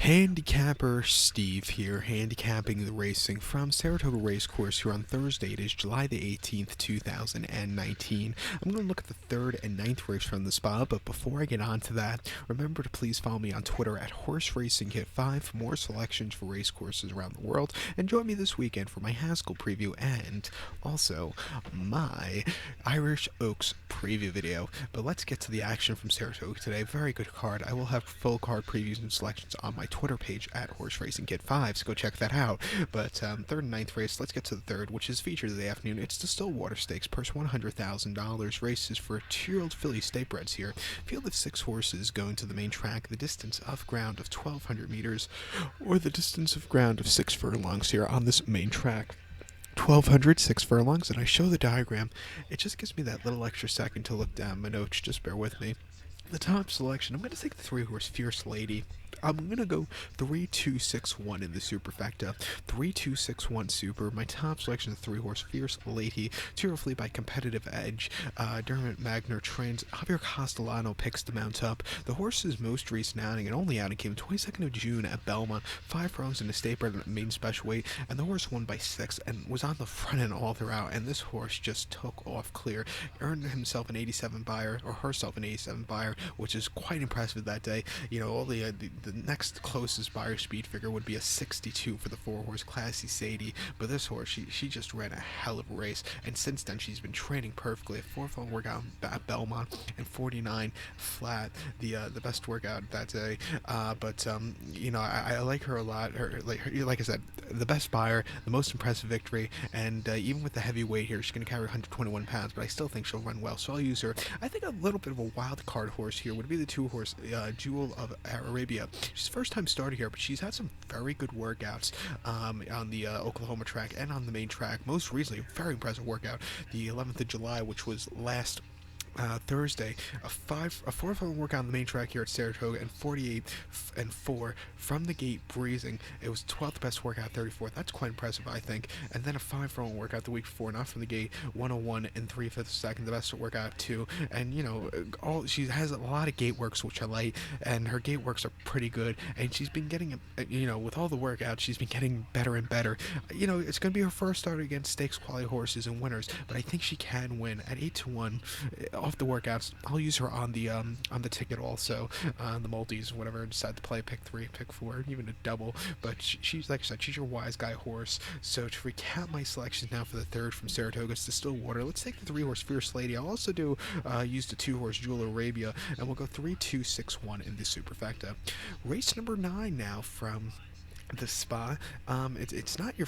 Handicapper Steve here, handicapping the racing from Saratoga Racecourse here on Thursday. It is July the 18th, 2019. I'm going to look at the third and ninth race from the spot, but before I get on to that, remember to please follow me on Twitter at HorseRacingHit5 for more selections for racecourses around the world, and join me this weekend for my Haskell preview and also my Irish Oaks preview video. But let's get to the action from Saratoga today. Very good card. I will have full card previews and selections on my Twitter page at Horse Racing Kid 5, so go check that out. But third and ninth race, let's get to the third, which is featured of the afternoon. It's the Stillwater Stakes, purse $100,000. Races for 2-year-old filly statebreds here. Field of 6 horses going to the main track, the distance of ground of 1,200 meters, or the distance of ground of 6 furlongs here on this main track. 1,200, 6 furlongs, and I show the diagram. It just gives me that little extra second to look down my notes. Just bear with me. The top selection, I'm going to take the 3-horse Fierce Lady. I'm going to go 3-2-6-1 in the superfecta. 3-2-6-1 super. My top selection is the 3-horse Fierce Lady, cheerfully by Competitive Edge. Dermot Magner trains. Javier Castellano picks the mount up. The horse's most recent outing and only outing came 22nd of June at Belmont. 5 furlongs in the statebreds main special weight, and the horse won by 6 and was on the front end all throughout. And this horse just took off clear, earned himself an 87 buyer, or herself an 87 buyer, which is quite impressive that day. You know, all the next closest buyer speed figure would be a 62 for the 4-horse Classy Sadie, but this horse, she just ran a hell of a race, and since then she's been training perfectly. A 4-furlong workout at Belmont and 49 flat, the best workout that day. But you know, I like her a lot. Like I said, the best buyer, the most impressive victory, and even with the heavy weight here, she's going to carry 121 pounds, but I still think she'll run well, so I'll use her. I think a little bit of a wild card horse here would be the 2-horse Jewel of Arabia. She's first time starter here, but she's had some very good workouts on the Oklahoma track and on the main track. Most recently, a very impressive workout, the 11th of July, which was last Thursday, a 4-furlong workout on the main track here at Saratoga, and 48-4 from the gate breezing. It was 12th best workout, 34th. That's quite impressive, I think. And then a 5-furlong workout the week before, not from the gate, 101 and 3/5 second, the best workout too. And you know, she has a lot of gate works, which I like, and her gate works are pretty good. And she's been getting, you know, with all the workouts, she's been getting better and better. You know, it's going to be her first start against stakes quality horses and winners, but I think she can win at 8-1. Off the workouts, I'll use her on the ticket also, the multis, whatever I decide to play, pick 3, pick 4, even a double. But she's, like I said, she's your wise guy horse. So to recap my selections now for the third from Saratoga to Stillwater, let's take the 3-horse Fierce Lady. I'll also do use the 2-horse Jewel Arabia, and we'll go 3-2-6-1 in the superfecta. Race number 9 now from the spa. It's not your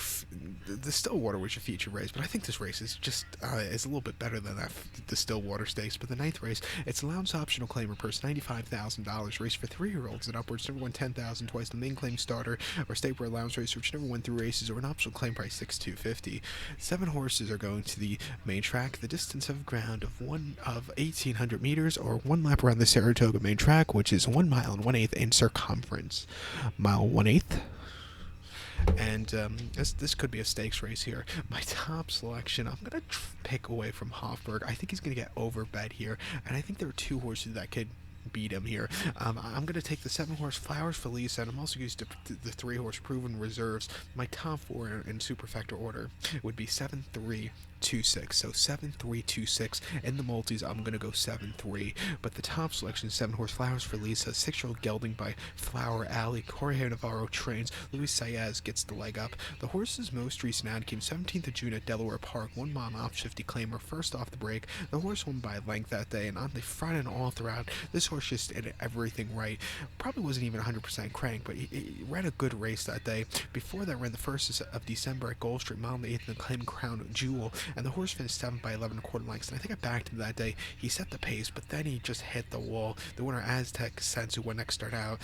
the Stillwater was your feature race, but I think this race is just is a little bit better than that, the Stillwater Stakes. But the 9th race, it's allowance optional claimer purse $95,000, race for 3-year-olds and upwards. Never won $10,000 twice. The main claim starter or state allowance race, which never went through races, or an optional claim price $6,250. 7 horses are going to the main track. The distance of ground of 1,800 meters, or 1 lap around the Saratoga main track, which is 1 mile and 1/8 in circumference. Mile 1/8. And this could be a stakes race here. My top selection, I'm going to pick away from Hofberg. I think he's going to get overbet here, and I think there are 2 horses that could beat him here. I'm going to take the 7-horse Flowers for Lisa, and I'm also used the 3-horse Proven Reserves. My top 4 in superfecta order would be 7-3-2-6. So 7-3-2-6. In the multis, I'm going to go 7-3. But the top selection is 7-horse Flowers for Lisa, 6-year-old gelding by Flower Alley. Jorge Navarro trains. Luis Saez gets the leg up. The horse's most recent ad came 17th of June at Delaware Park. 1 mile off 50 claimer, first off the break. The horse won by length that day, and on the front and all throughout, this horse just did everything right. Probably wasn't even 100% crank, but he ran a good race that day. Before that, ran the 1st of December at Gold Street, mile and 8th in the claim Crown Jewel, and the horse finished 7 by 11 quarter lengths. And I think I backed him that day. He set the pace, but then he just hit the wall. The winner, Aztec Sense, who won next start out,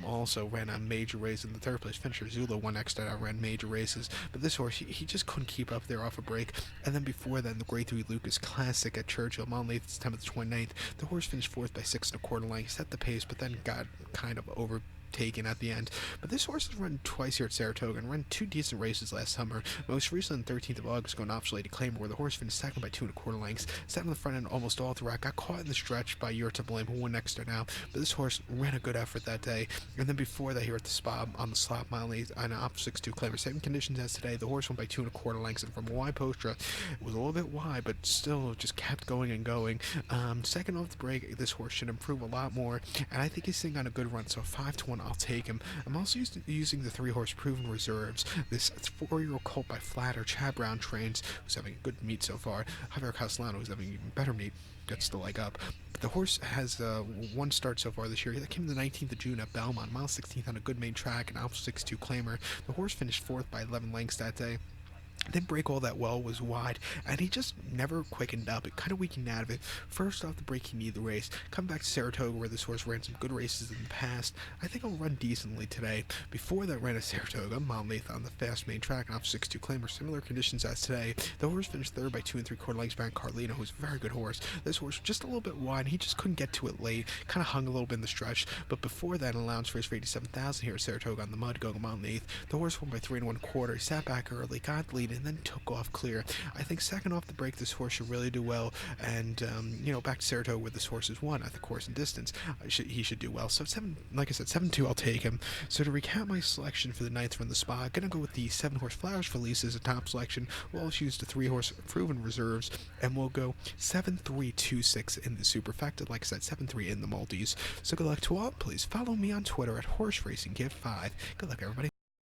also ran a major race in the 3rd place. Finisher Zula won next start out, ran major races, but this horse, he just couldn't keep up there off a break. And then before then, the Grade 3 Lucas Classic at Churchill, mile and 8th, September 29th. The horse finished 4th by 6 1/4 lengths, set the pace, but then got kind of taken at the end. But this horse has run twice here at Saratoga and ran 2 decent races last summer. Most recently on the 13th of August, going off Lady Claimer, where the horse finished second by 2 1/4 lengths, sat on the front end almost all throughout, got caught in the stretch by You're to Blame, who won next to now. But this horse ran a good effort that day. And then before that, here at the spa on the slot mile on off 6-2 Claimer, same conditions as today. The horse won by 2 1/4 lengths, and from a wide posture, it was a little bit wide, but still just kept going and going. Second off the break, this horse should improve a lot more, and I think he's sitting on a good run. So 5-1, I'll take him. I'm also using the 3-horse Proven Reserves. This 4-year-old colt by Flatter, Chad Brown trains, who's having a good meet so far. Javier Castellano, who's having an even better meet, gets the leg up. But the horse has one start so far this year. That came the 19th of June at Belmont, mile 16th on a good main track, and Alpha 6-2 Claimer. The horse finished 4th by 11 lengths that day. Didn't break all that well, was wide, and he just never quickened up. It kind of weakened out of it. First off the break, he needed the race. Come back to Saratoga, where this horse ran some good races in the past. I think he'll run decently today. Before that, ran at Saratoga, mile 8th on the fast main track, and off 6-2 Claimer, similar conditions as today. The horse finished 3rd by 2 3/4 lengths behind Carlino, who's a very good horse. This horse just a little bit wide, and he just couldn't get to it late. Kind of hung a little bit in the stretch. But before that, an allowance race for 87,000 here at Saratoga on the mud, going a mile 8th. The horse won by 3 1/4. He sat back early, got the lead, and then took off clear. I think second off the break, this horse should really do well, and back to Saratoga where this horse has won at the course and distance, he should do well. So like I said, 7-2, I'll take him. So to recap my selection for the 9th from the spot, I'm gonna go with the 7-horse Flowers Felice as a top selection. We'll also use the 3-horse Proven Reserves, and we'll go 7-3-2-6 in the superfecta. Like I said, 7-3 in the multis. So good luck to all. Please follow me on Twitter at HorseRacingKid5. Good luck, everybody.